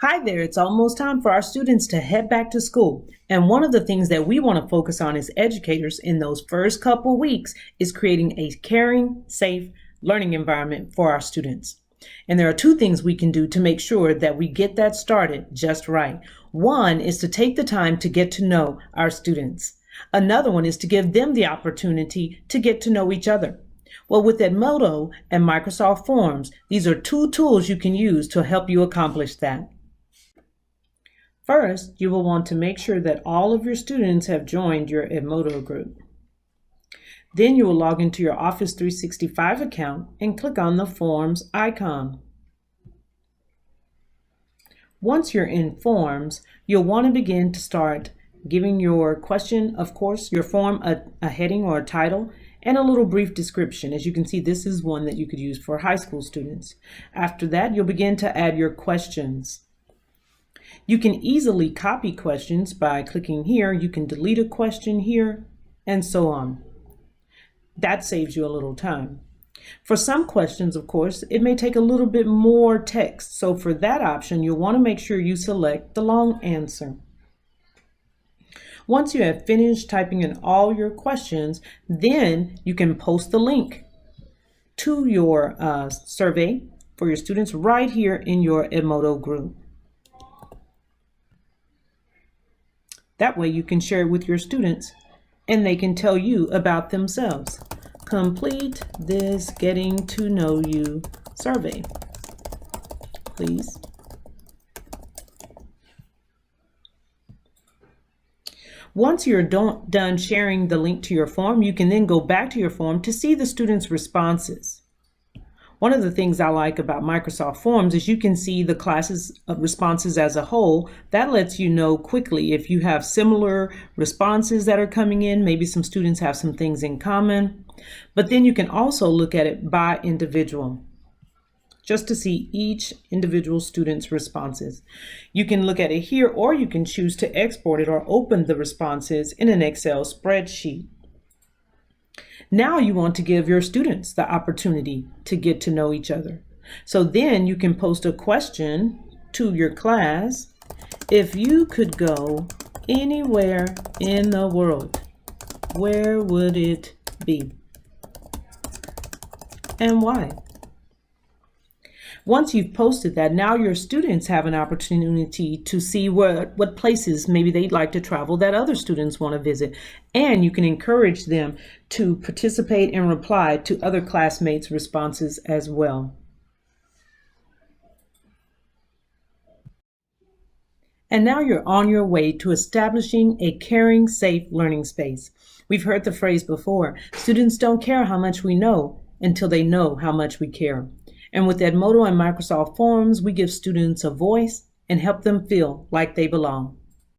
Hi there, it's almost time for our students to head back to school. And one of the things that we want to focus on as educators in those first couple weeks is creating a caring, safe learning environment for our students. And there are two things we can do to make sure that we get that started just right. One is to take the time to get to know our students. Another one is to give them the opportunity to get to know each other. Well, with Edmodo and Microsoft Forms, these are two tools you can use to help you accomplish that. First, you will want to make sure that all of your students have joined your Edmodo group. Then you will log into your Office 365 account and click on the Forms icon. Once you're in Forms, you'll want to begin to start giving your question, of course, your form a heading or a title, and a little brief description. As you can see, this is one that you could use for high school students. After that, you'll begin to add your questions. You can easily copy questions by clicking here. You can delete a question here, and so on. That saves you a little time. For some questions, of course, it may take a little bit more text. So for that option, you'll want to make sure you select the long answer. Once you have finished typing in all your questions, then you can post the link to your survey for your students right here in your Edmodo group. That way you can share it with your students and they can tell you about themselves. Complete this getting to know you survey, please. Once you're done sharing the link to your form, you can then go back to your form to see the students' responses. One of the things I like about Microsoft Forms is you can see the class's responses as a whole. That lets you know quickly if you have similar responses that are coming in. Maybe some students have some things in common. But then you can also look at it by individual, just to see each individual student's responses. You can look at it here, or you can choose to export it or open the responses in an Excel spreadsheet. Now you want to give your students the opportunity to get to know each other. So then you can post a question to your class. If you could go anywhere in the world, where would it be? And why? Once you've posted that, now your students have an opportunity to see what places maybe they'd like to travel that other students want to visit. And you can encourage them to participate and reply to other classmates' responses as well. And now you're on your way to establishing a caring, safe learning space. We've heard the phrase before, students don't care how much we know until they know how much we care. And with Edmodo and Microsoft Forms, we give students a voice and help them feel like they belong.